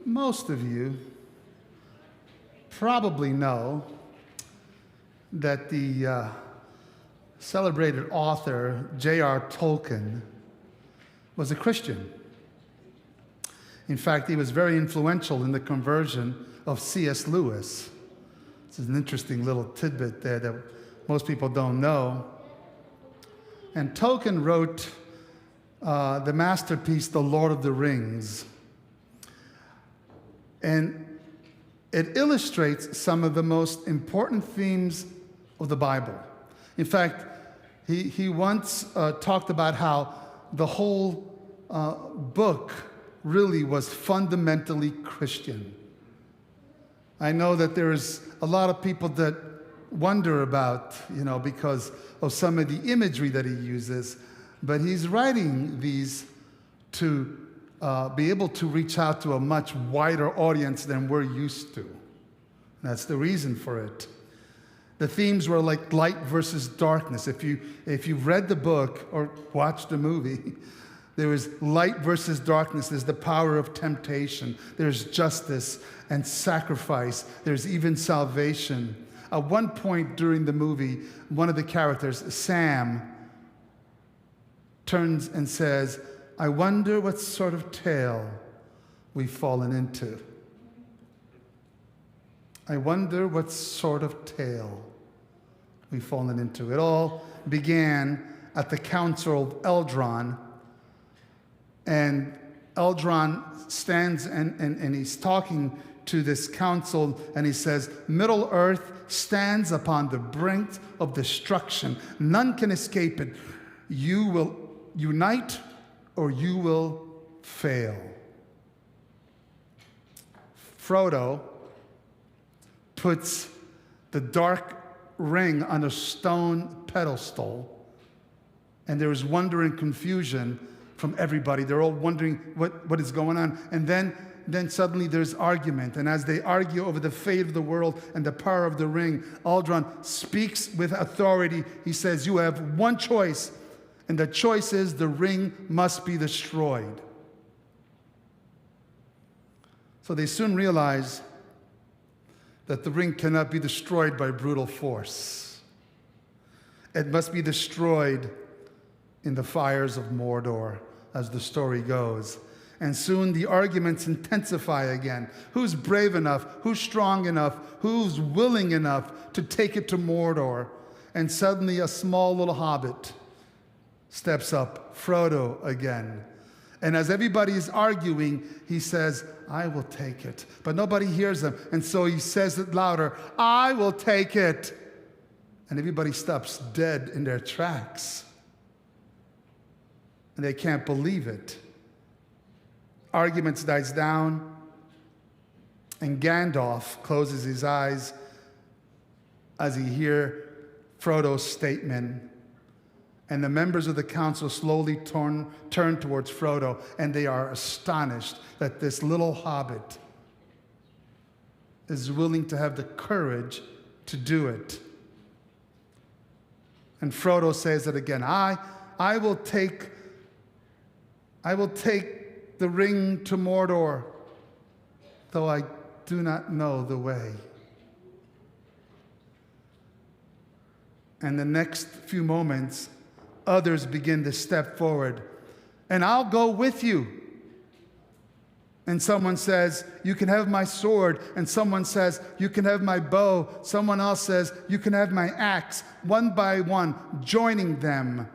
Most of you probably know that the celebrated author J.R. Tolkien was a Christian. In fact, he was very influential in the conversion of C.S. Lewis. This is an interesting little tidbit there that most people don't know. And Tolkien wrote the masterpiece, The Lord of the Rings. And it illustrates some of the most important themes of the Bible. In fact, he once talked about how the whole book really was fundamentally Christian. I know that there's a lot of people that wonder about, because of some of the imagery that he uses, but he's writing these to be able to reach out to a much wider audience than we're used to. That's the reason for it. The themes were like light versus darkness. If you've read the book or watched the movie, there is light versus darkness. There's the power of temptation. There's justice and sacrifice. There's even salvation. At one point during the movie, one of the characters, Sam, turns and says, "I wonder what sort of tale we've fallen into." I wonder what sort of tale we've fallen into. It all began at the Council of Eldron. And Eldron stands and he's talking to this council, and he says, "Middle Earth stands upon the brink of destruction. None can escape it. You will unite or you will fail." Frodo puts the dark ring on a stone pedestal, and there is wonder and confusion from everybody. They're all wondering what is going on. And then suddenly there's argument. And as they argue over the fate of the world and the power of the ring, Eldron speaks with authority. He says, "You have one choice, and the choice is the ring must be destroyed." So they soon realize that the ring cannot be destroyed by brutal force. It must be destroyed in the fires of Mordor, as the story goes. And soon the arguments intensify again. Who's brave enough? Who's strong enough? Who's willing enough to take it to Mordor? And suddenly a small little hobbit steps up, Frodo again. And as everybody is arguing, he says, "I will take it." But nobody hears him. And so he says it louder, "I will take it." And everybody stops dead in their tracks. And they can't believe it. Arguments dies down, and Gandalf closes his eyes as he hears Frodo's statement. And the members of the council slowly turn towards Frodo, and they are astonished that this little hobbit is willing to have the courage to do it. And Frodo says it again, I will take the ring to Mordor, though I do not know the way. And the next few moments, others begin to step forward. "And I'll go with you." And someone says, "You can have my sword." And someone says, "You can have my bow." Someone else says, "You can have my axe." One by one, joining them.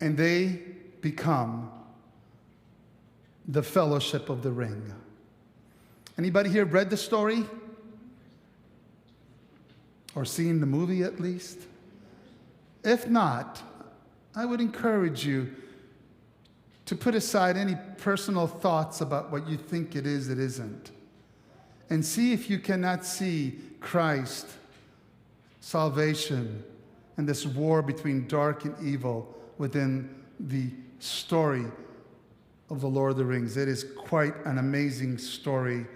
And they become the Fellowship of the Ring. Anybody here read the story? Or seen the movie at least? If not, I would encourage you to put aside any personal thoughts about what you think it is, it isn't, and see if you cannot see Christ, salvation, and this war between dark and evil within the story of the Lord of the Rings. It is quite an amazing story.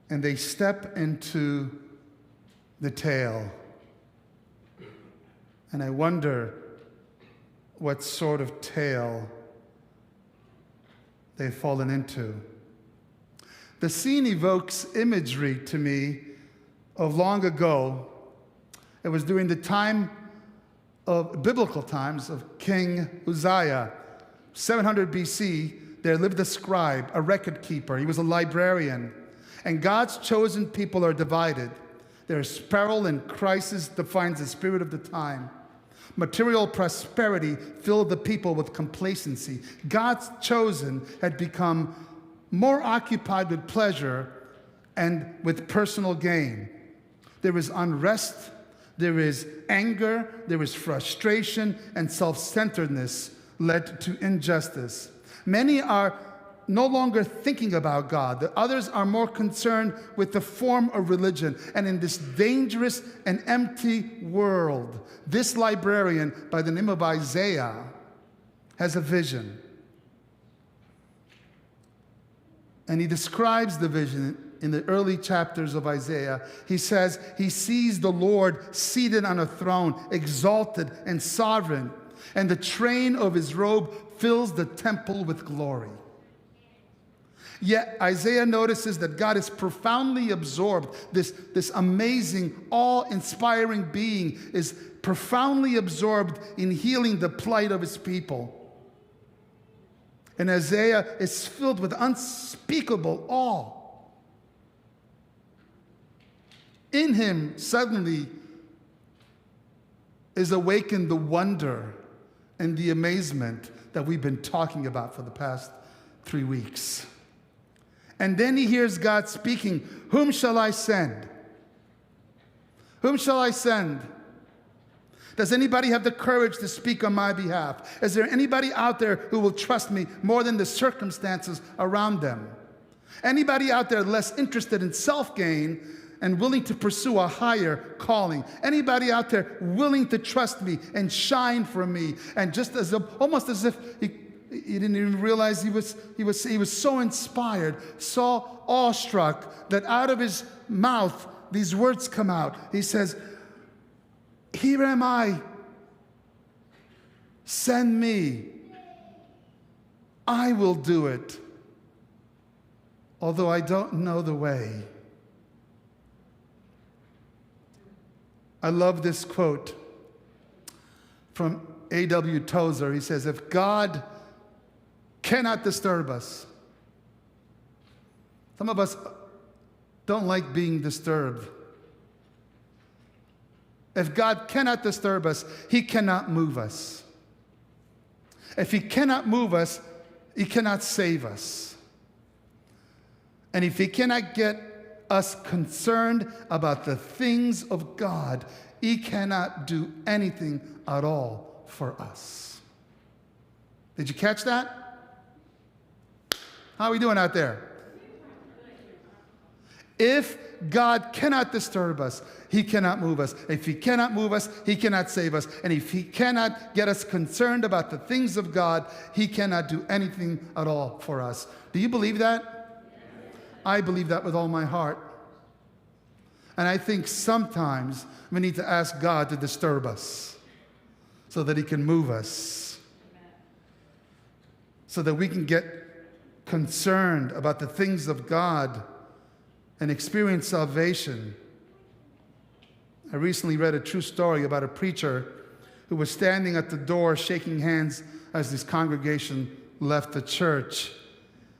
And they step into the tale. And I wonder what sort of tale they've fallen into. The scene evokes imagery to me of long ago. It was during the time of biblical times of King Uzziah, 700 BC. There lived a scribe, a record keeper. He was a librarian. And God's chosen people are divided. There's peril and crisis defines the spirit of the time. Material prosperity filled the people with complacency. God's chosen had become more occupied with pleasure and with personal gain. There is unrest, there is anger, there is frustration, and self-centeredness led to injustice. Many are no longer thinking about God. The others are more concerned with the form of religion. And in this dangerous and empty world, this librarian by the name of Isaiah has a vision. And he describes the vision in the early chapters of Isaiah. He says he sees the Lord seated on a throne, exalted and sovereign, and the train of his robe fills the temple with glory. Yet Isaiah notices that God is profoundly absorbed. This amazing, awe-inspiring being is profoundly absorbed in healing the plight of his people. And Isaiah is filled with unspeakable awe. In him, suddenly, is awakened the wonder and the amazement that we've been talking about for the past 3 weeks. And then he hears God speaking, "Whom shall I send? Whom shall I send? Does anybody have the courage to speak on my behalf? Is there anybody out there who will trust me more than the circumstances around them? Anybody out there less interested in self-gain and willing to pursue a higher calling? Anybody out there willing to trust me and shine for me?" And just almost as if he didn't even realize he was so inspired, so awestruck, that out of his mouth these words come out. He says, "Here am I. Send me. I will do it, although I don't know the way." I love this quote from A.W. Tozer. He says, "If God cannot disturb us," some of us don't like being disturbed. If God cannot disturb us, he cannot move us. If he cannot move us, he cannot save us. And if he cannot get us concerned about the things of God, he cannot do anything at all for us. Did you catch that? How are we doing out there? If God cannot disturb us, he cannot move us. If he cannot move us, he cannot save us. And if he cannot get us concerned about the things of God, he cannot do anything at all for us. Do you believe that? I believe that with all my heart. And I think sometimes we need to ask God to disturb us so that he can move us, so that we can get concerned about the things of God and experience salvation. I recently read a true story about a preacher who was standing at the door shaking hands as his congregation left the church.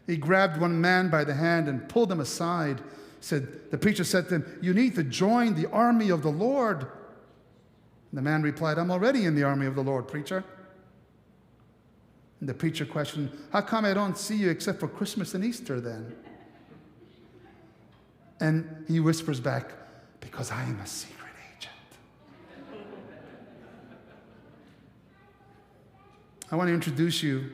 He grabbed one man by the hand and pulled him aside. The preacher said to him, "You need to join the army of the Lord." And the man replied, "I'm already in the army of the Lord, preacher." And the preacher questioned, "How come I don't see you except for Christmas and Easter then?" And he whispers back, "Because I am a secret agent." I want to introduce you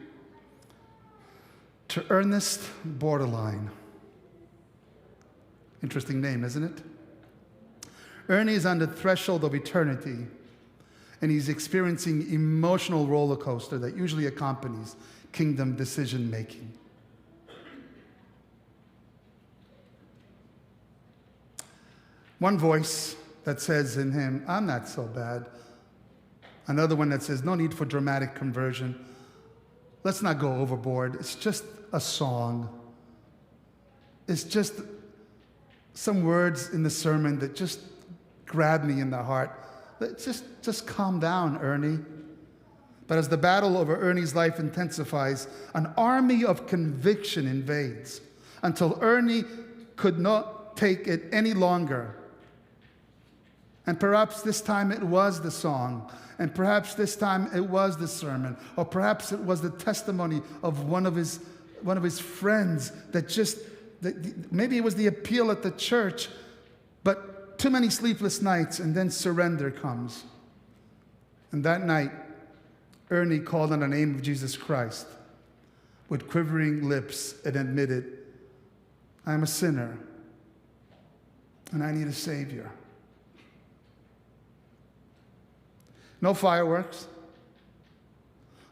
to Earnest Borderline. Interesting name, isn't it? Ernie is on the threshold of eternity, and he's experiencing emotional roller coaster that usually accompanies kingdom decision making. One voice that says in him, "I'm not so bad. Another one that says, no need for dramatic conversion. Let's not go overboard. It's just a song. It's just some words in the sermon that just grab me in the heart. Just calm down, Ernie. But as the battle over Ernie's life intensifies, an army of conviction invades until Ernie could not take it any longer. And perhaps this time it was the song, and perhaps this time it was the sermon, or perhaps it was the testimony of one of his friends maybe it was the appeal at the church, but too many sleepless nights, and then surrender comes. And that night, Ernie called on the name of Jesus Christ with quivering lips and admitted, I'm a sinner and I need a Savior. No fireworks,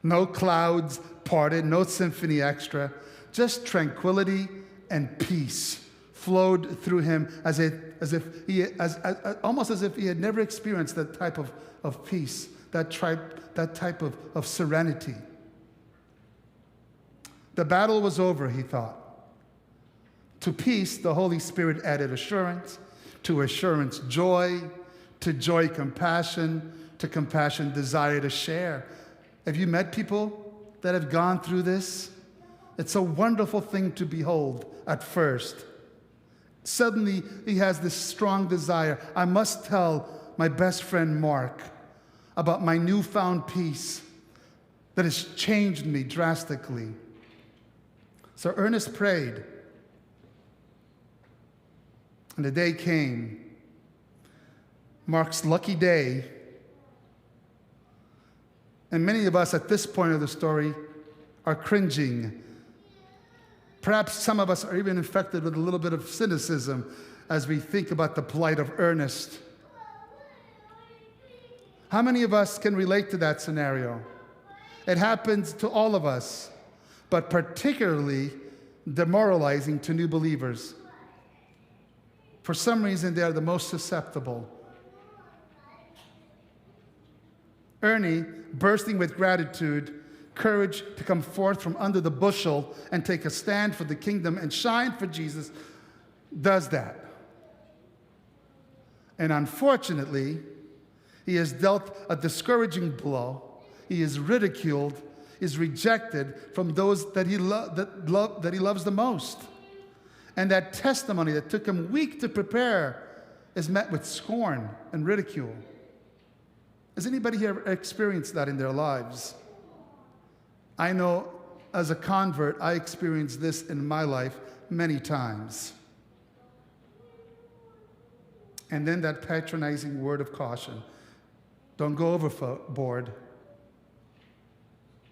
no clouds parted, no symphony extra, just tranquility and peace flowed through him almost as if he had never experienced that type of peace, that type of serenity. The battle was over, he thought. To peace, the Holy Spirit added assurance, to assurance, joy, to joy, compassion, to compassion, desire to share. Have you met people that have gone through this? It's a wonderful thing to behold at first. Suddenly, he has this strong desire. I must tell my best friend Mark about my newfound peace that has changed me drastically. So Earnest prayed, and the day came, Mark's lucky day. And many of us at this point of the story are cringing. Perhaps some of us are even infected with a little bit of cynicism as we think about the plight of Earnest. How many of us can relate to that scenario? It happens to all of us, but particularly demoralizing to new believers. For some reason, they are the most susceptible. Ernie, bursting with gratitude, courage to come forth from under the bushel and take a stand for the kingdom and shine for Jesus, does that. And unfortunately, he is dealt a discouraging blow. He is ridiculed, is rejected from those that he loves the most. And that testimony that took him weeks to prepare is met with scorn and ridicule. Has anybody here experienced that in their lives? I know as a convert, I experienced this in my life many times. And then that patronizing word of caution. Don't go overboard.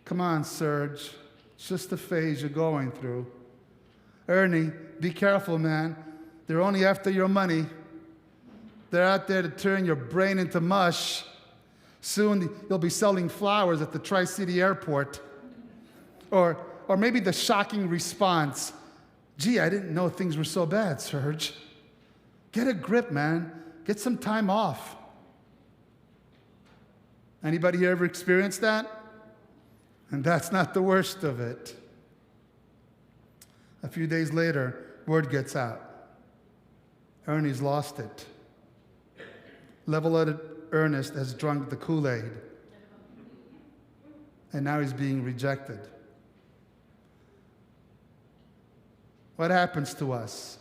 Come on, Serge. It's just a phase you're going through. Ernie, be careful, man. They're only after your money. They're out there to turn your brain into mush. Soon you'll be selling flowers at the Tri-City Airport. Or maybe the shocking response, gee, I didn't know things were so bad, Serge. Get a grip, man. Get some time off. Anybody here ever experienced that? And that's not the worst of it. A few days later, word gets out. Ernie's lost it. Level-headed Earnest has drunk the Kool-Aid. And now he's being rejected. What happens to us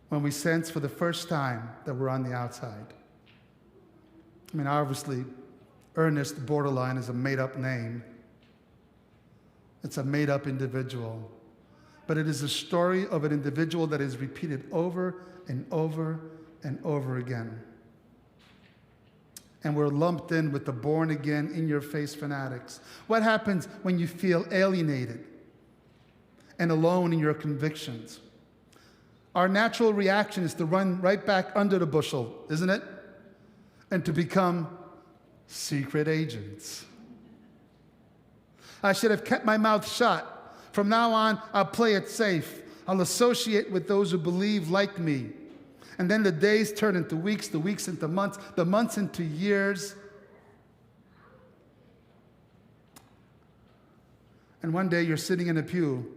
when we sense for the first time that we're on the outside? I mean, obviously, Earnest borderline is a made-up name. It's a made-up individual. But it is a story of an individual that is repeated over and over and over again. And we're lumped in with the born-again, in-your-face fanatics. What happens when you feel alienated and alone in your convictions? Our natural reaction is to run right back under the bushel, isn't it? And to become secret agents. I should have kept my mouth shut. From now on, I'll play it safe. I'll associate with those who believe like me. And then the days turn into weeks, the weeks into months, the months into years. And one day you're sitting in a pew,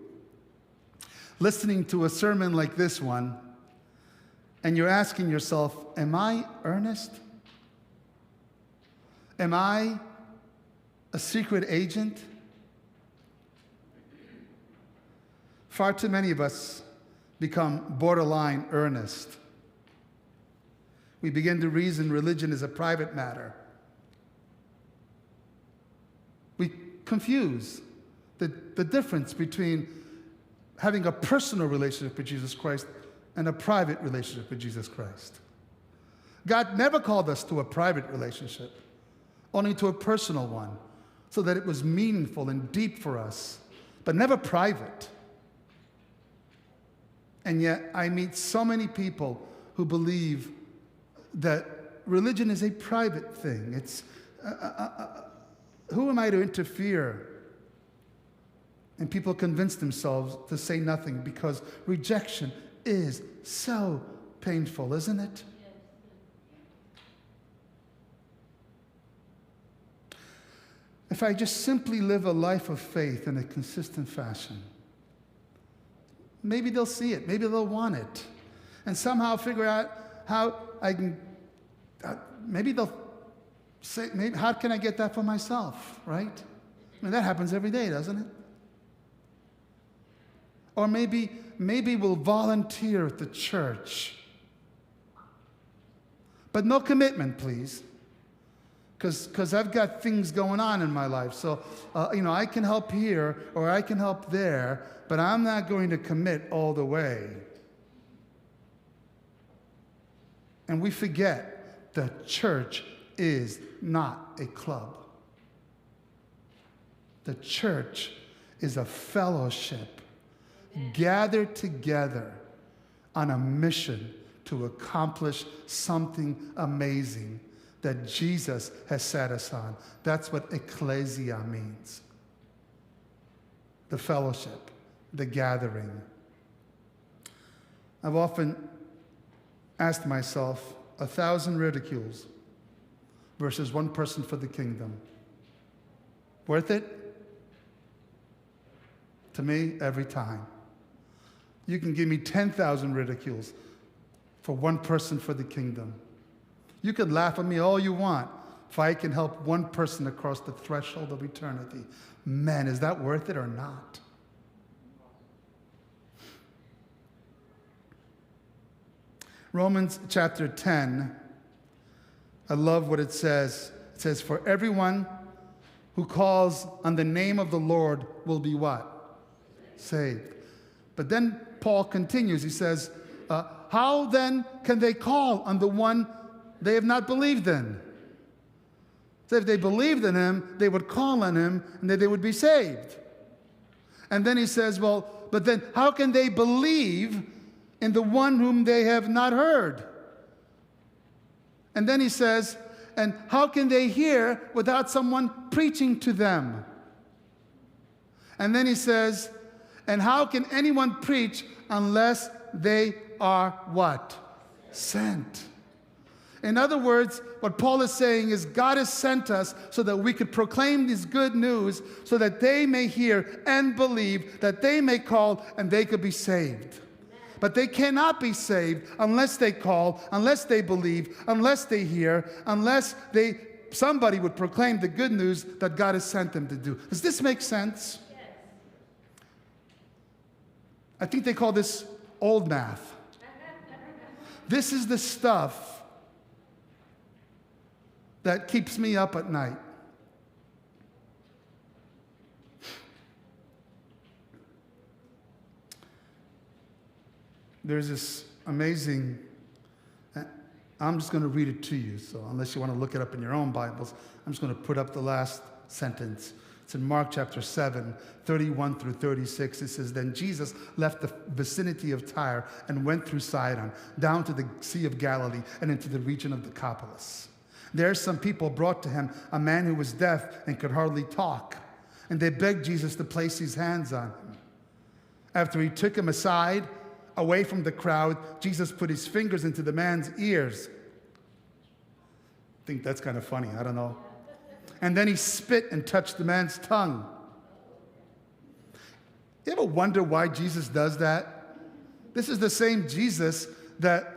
listening to a sermon like this one, and you're asking yourself, am I earnest? Am I a secret agent? Far too many of us become borderline earnest. We begin to reason religion is a private matter. We confuse the difference between having a personal relationship with Jesus Christ and a private relationship with Jesus Christ. God never called us to a private relationship, only to a personal one, so that it was meaningful and deep for us, but never private. And yet I meet so many people who believe that religion is a private thing. It's, who am I to interfere? And people convince themselves to say nothing because rejection is so painful, isn't it? If I just simply live a life of faith in a consistent fashion, maybe they'll see it, maybe they'll want it, and somehow figure out how I can, maybe they'll say, maybe, how can I get that for myself, right? I mean, that happens every day, doesn't it? Or maybe we'll volunteer at the church. But no commitment, please. Because I've got things going on in my life. So, I can help here or I can help there, but I'm not going to commit all the way. And we forget the church is not a club. The church is a fellowship gathered together on a mission to accomplish something amazing that Jesus has set us on. That's what ecclesia means. The fellowship, the gathering. I've often asked myself, 1,000 ridicules versus one person for the kingdom. Worth it? To me, every time. You can give me 10,000 ridicules for one person for the kingdom. You can laugh at me all you want if I can help one person across the threshold of eternity. Man, is that worth it or not? Romans chapter 10, I love what it says. It says, for everyone who calls on the name of the Lord will be what? Saved. But then Paul continues. He says, how then can they call on the one they have not believed in? So if they believed in him, they would call on him and they would be saved. And then he says, well, but then how can they believe in the one whom they have not heard? And then he says, and how can they hear without someone preaching to them? And then he says, and how can anyone preach unless they are what? Sent. In other words, what Paul is saying is God has sent us so that we could proclaim this good news so that they may hear and believe, that they may call and they could be saved. But they cannot be saved unless they call, unless they believe, unless they hear, unless somebody would proclaim the good news that God has sent them to do. Does this make sense? Yes. I think they call this old math. This is the stuff that keeps me up at night. There's this amazing, I'm just going to read it to you, so unless you want to look it up in your own Bibles, I'm just going to put up the last sentence. It's in Mark chapter 7, 31 through 36. It says, then Jesus left the vicinity of Tyre and went through Sidon, down to the Sea of Galilee and into the region of Decapolis. There some people brought to him a man who was deaf and could hardly talk, and they begged Jesus to place his hands on him. After he took him aside, away from the crowd, Jesus put his fingers into the man's ears. I think that's kind of funny. I don't know. And then he spit and touched the man's tongue. You ever wonder why Jesus does that? This is the same Jesus that,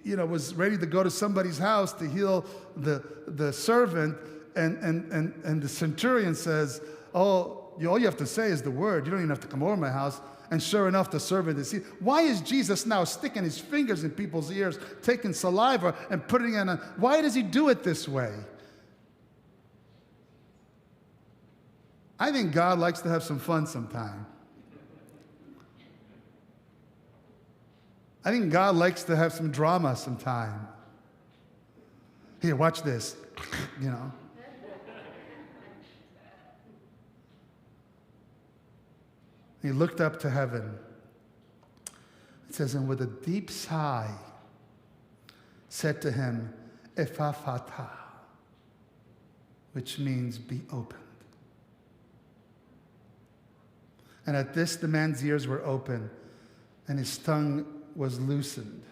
was ready to go to somebody's house to heal the servant, and the centurion says, all you have to say is the word. You don't even have to come over my house. And sure enough, the servant is healed. Why is Jesus now sticking his fingers in people's ears, taking saliva and putting it in why does he do it this way? I think God likes to have some fun sometime. I think God likes to have some drama sometime. Here, watch this. He looked up to heaven. It says, and with a deep sigh, said to him, Ephaphatha, which means be opened. And at this, the man's ears were open, and his tongue was loosened,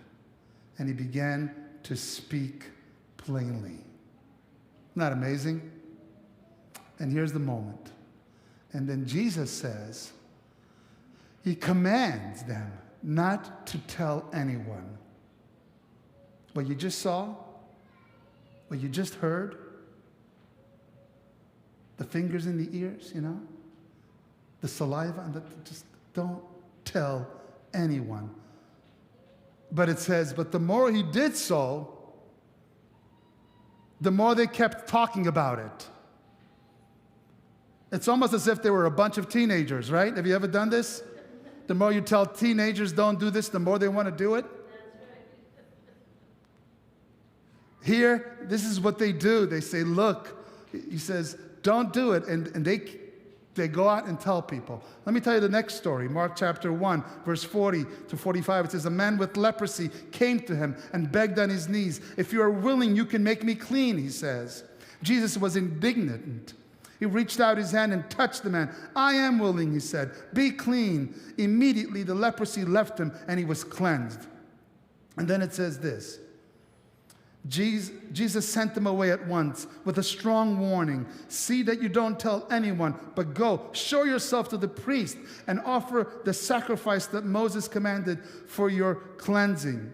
and he began to speak plainly. Not amazing? And here's the moment. And then Jesus says, he commands them not to tell anyone what you just saw, what you just heard, the fingers in the ears, the saliva, and just don't tell anyone. But it says, but the more he did so, the more they kept talking about it. It's almost as if they were a bunch of teenagers, right? Have you ever done this? The more you tell teenagers don't do this, the more they want to do it. Here, this is what they do. They say, look, he says, don't do it. And they go out and tell people. Let me tell you the next story. Mark chapter 1, verse 40 to 45. It says, a man with leprosy came to him and begged on his knees. If you are willing, you can make me clean, he says. Jesus was indignant. He reached out his hand and touched the man. I am willing, he said. Be clean. Immediately the leprosy left him and he was cleansed. And then it says this. Jesus sent them away at once with a strong warning. See that you don't tell anyone, but go, show yourself to the priest and offer the sacrifice that Moses commanded for your cleansing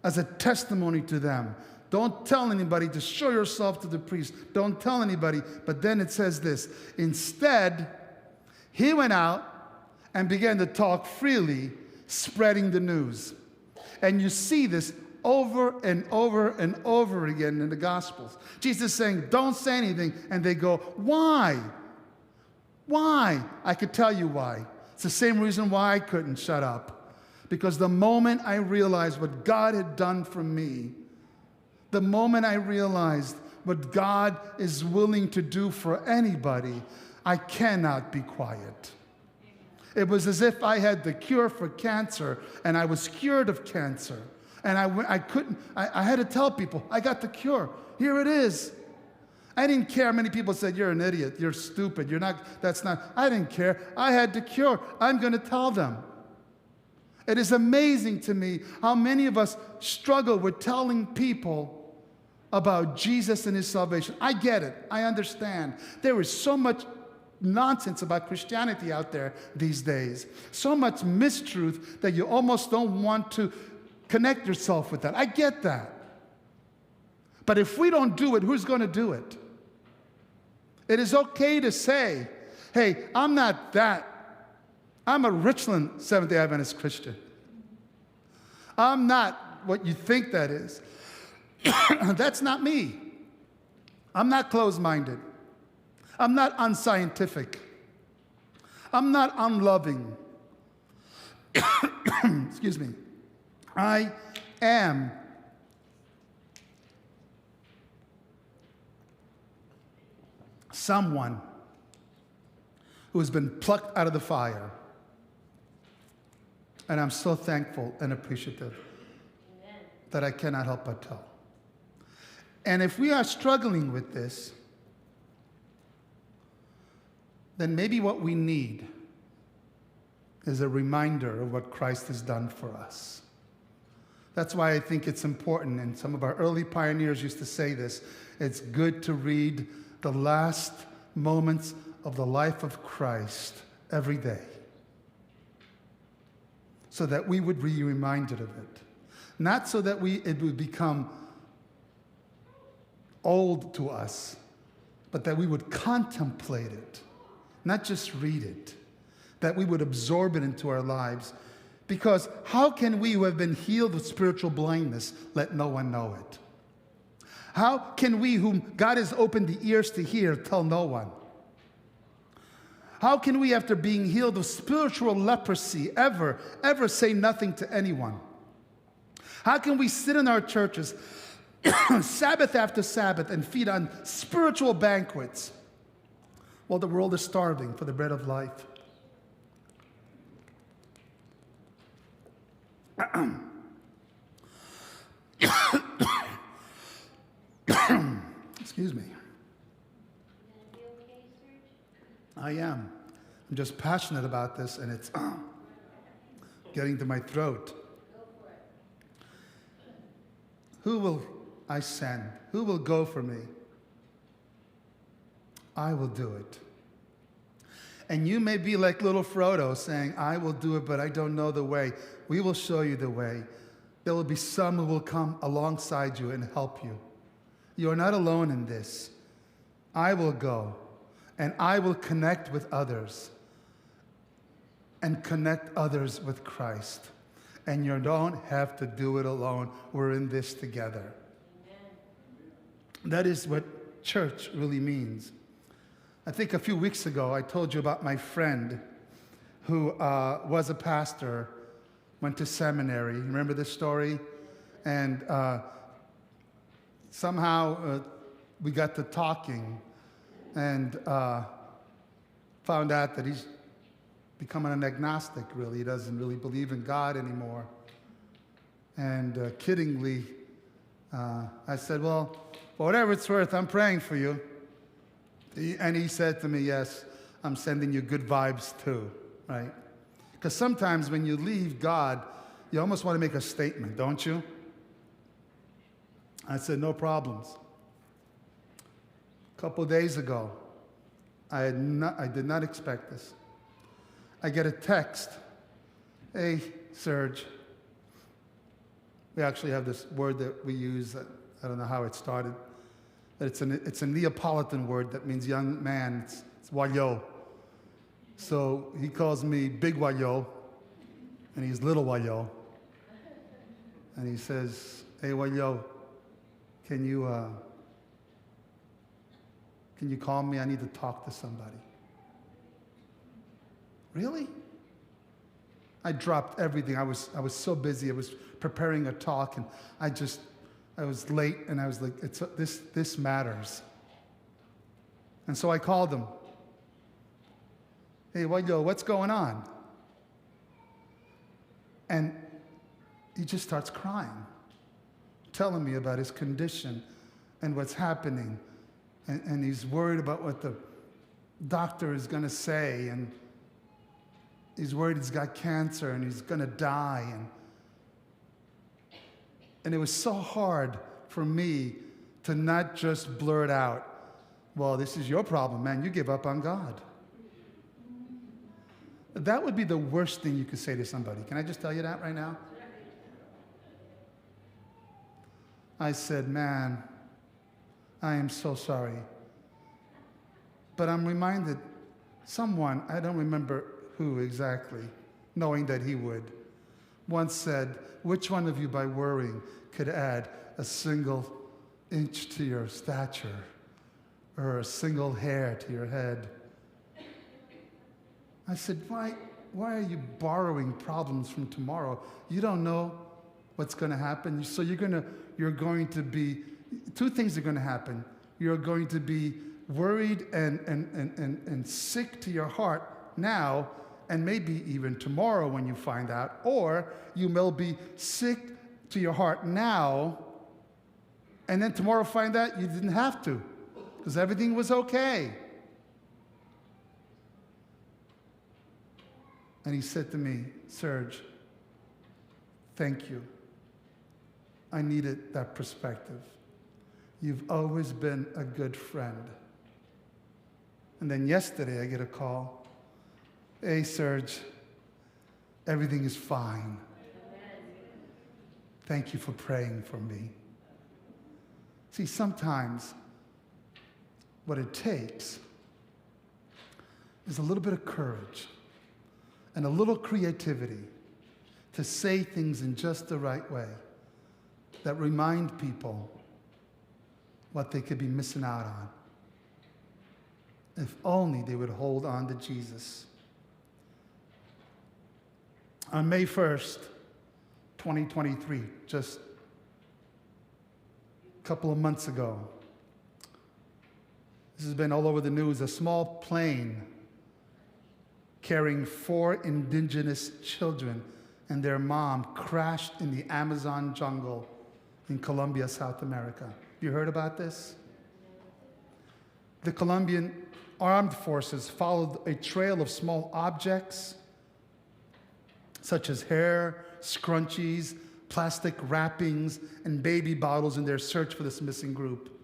as a testimony to them. Don't tell anybody, just show yourself to the priest. Don't tell anybody. But then it says this. Instead, he went out and began to talk freely, spreading the news. And you see this over and over and over again in the Gospels. Jesus is saying, don't say anything. And they go, why? Why? I could tell you why. It's the same reason why I couldn't shut up. Because the moment I realized what God had done for me, the moment I realized what God is willing to do for anybody, I cannot be quiet. It was as if I had the cure for cancer and I was cured of cancer. And I had to tell people, I got the cure. Here it is. I didn't care how many people said, you're an idiot, you're stupid, I didn't care. I had the cure. I'm going to tell them. It is amazing to me how many of us struggle with telling people about Jesus and his salvation. I get it. I understand. There is so much nonsense about Christianity out there these days. So much mistruth that you almost don't want to connect yourself with that. I get that. But if we don't do it, who's going to do it? It is okay to say, hey, I'm not that. I'm a Richland Seventh-day Adventist Christian. I'm not what you think that is. That's not me. I'm not closed-minded. I'm not unscientific. I'm not unloving. Excuse me. I am someone who has been plucked out of the fire. And I'm so thankful and appreciative that I cannot help but tell. And if we are struggling with this, then maybe what we need is a reminder of what Christ has done for us. That's why I think it's important, and some of our early pioneers used to say this, it's good to read the last moments of the life of Christ every day, so that we would be reminded of it. Not so that it would become old to us, but that we would contemplate it, not just read it, that we would absorb it into our lives. Because how can we who have been healed of spiritual blindness let no one know it? How can we whom God has opened the ears to hear tell no one? How can we, after being healed of spiritual leprosy, ever say nothing to anyone? How can we sit in our churches Sabbath after Sabbath and feed on spiritual banquets while the world is starving for the bread of life? Excuse me. I am. I'm just passionate about this, and it's getting to my throat. Who will I send? Who will go for me? I will do it. And you may be like little Frodo saying, I will do it, but I don't know the way. We will show you the way. There will be some who will come alongside you and help you. You are not alone in this. I will go, and I will connect with others and connect others with Christ. And you don't have to do it alone. We're in this together. Amen. That is what church really means. I think a few weeks ago I told you about my friend who was a pastor, went to seminary. Remember this story? And somehow we got to talking and found out that he's becoming an agnostic, really. He doesn't really believe in God anymore. And kiddingly, I said, well, for whatever it's worth, I'm praying for you. And he said to me, yes, I'm sending you good vibes too, right? Because sometimes when you leave God, you almost want to make a statement, don't you? I said, no problems. A couple days ago, I did not expect this. I get a text. Hey, Serge. We actually have this word that we use. I don't know how it started. It's a Neapolitan word that means young man. It's wayo. So he calls me Big Wayo, and he's Little Wayo. And he says, hey, Wayo, can you call me? I need to talk to somebody. Really? I dropped everything. I was so busy. I was preparing a talk, and I was late, and I was like, this matters. And so I called him. Hey, what's going on? And he just starts crying, telling me about his condition and what's happening. And he's worried about what the doctor is going to say, and he's worried he's got cancer and he's going to die. And it was so hard for me to not just blurt out, well, this is your problem, man. You give up on God. That would be the worst thing you could say to somebody. Can I just tell you that right now? I said, man, I am so sorry. But I'm reminded, someone, I don't remember who exactly, knowing that he would, once said, which one of you by worrying could add a single inch to your stature or a single hair to your head? I said, why are you borrowing problems from tomorrow? You don't know what's going to happen. So you're going to be, two things are going to happen. You're going to be worried and sick to your heart now, and maybe even tomorrow when you find out, or you will be sick to your heart now, and then tomorrow find out you didn't have to, because everything was okay. And he said to me, Serge, thank you. I needed that perspective. You've always been a good friend. And then yesterday I get a call. Hey, Serge, everything is fine. Thank you for praying for me. See, sometimes what it takes is a little bit of courage and a little creativity to say things in just the right way that remind people what they could be missing out on if only they would hold on to Jesus. On May 1st, 2023, just a couple of months ago, this has been all over the news, a small plane carrying 4 indigenous children and their mom crashed in the Amazon jungle in Colombia, South America. You heard about this? The Colombian armed forces followed a trail of small objects such as hair, scrunchies, plastic wrappings, and baby bottles in their search for this missing group.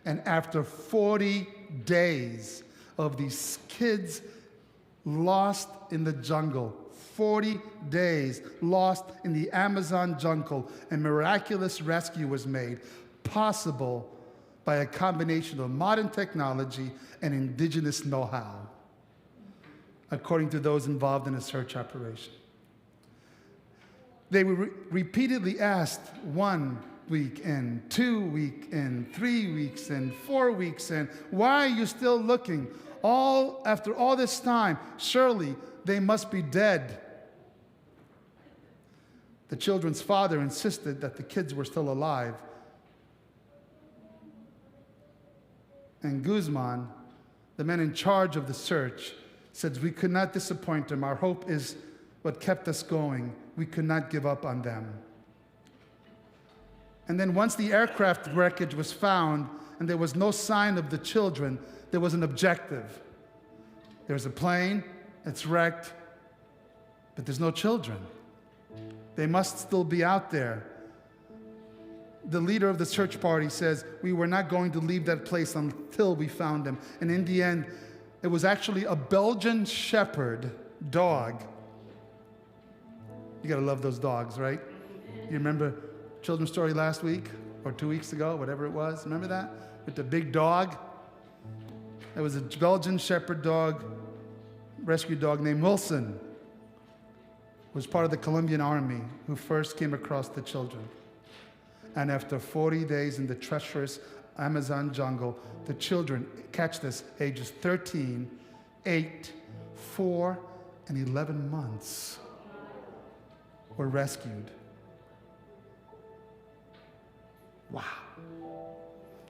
And after 40 days of these kids lost in the jungle, 40 days lost in the Amazon jungle, a miraculous rescue was made, possible by a combination of modern technology and indigenous know-how, according to those involved in the search operation. They were repeatedly asked 1 week in, 2 weeks in, 3 weeks in, 4 weeks in, why are you still looking? After all this time, surely they must be dead. The children's father insisted that the kids were still alive. And Guzman, the man in charge of the search, said, we could not disappoint them. Our hope is what kept us going. We could not give up on them. And then once the aircraft wreckage was found and there was no sign of the children, there was an objective. There's a plane, it's wrecked, but there's no children. They must still be out there. The leader of the search party says, we were not going to leave that place until we found them. And in the end, it was actually a Belgian shepherd dog. You gotta love those dogs, right? You remember children's story last week or 2 weeks ago, whatever it was? Remember that? With the big dog? It was a Belgian shepherd dog, rescue dog named Wilson, who was part of the Colombian army who first came across the children. And after 40 days in the treacherous Amazon jungle, the children, catch this, ages 13, 8, 4, and 11 months were rescued. Wow.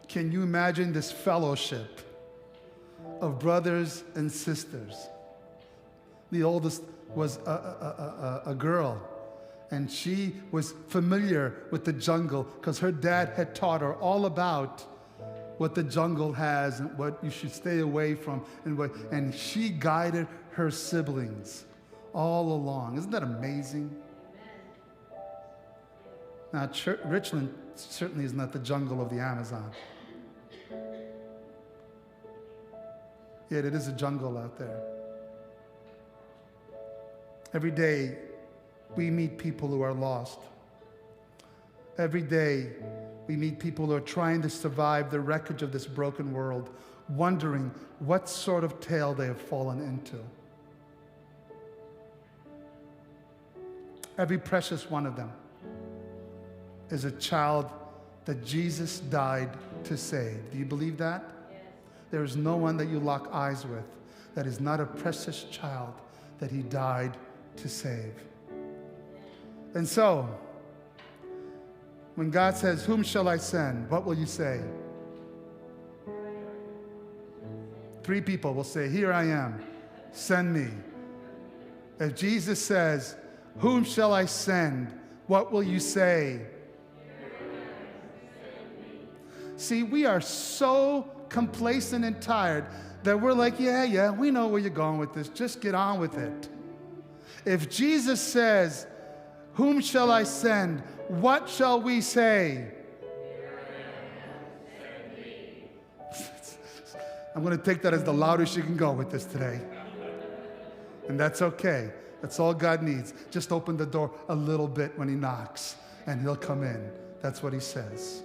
Can you imagine this fellowship of brothers and sisters? The oldest was a girl, and she was familiar with the jungle because her dad had taught her all about what the jungle has and what you should stay away from, and she guided her siblings all along. Isn't that amazing? Now, Richland certainly is not the jungle of the Amazon. Yet it is a jungle out there. Every day, we meet people who are lost. Every day, we meet people who are trying to survive the wreckage of this broken world, wondering what sort of tale they have fallen into. Every precious one of them is a child that Jesus died to save. Do you believe that? Yes. There is no one that you lock eyes with that is not a precious child that he died to save. And so, when God says, whom shall I send? What will you say? 3 people will say, here I am, send me. If Jesus says, whom shall I send? What will you say? See, we are so complacent and tired that we're like, yeah, we know where you're going with this. Just get on with it. If Jesus says, "Whom shall I send? What shall we say?" I'm going to take that as the loudest you can go with this today. And that's okay. That's all God needs. Just open the door a little bit when he knocks, and he'll come in. That's what he says.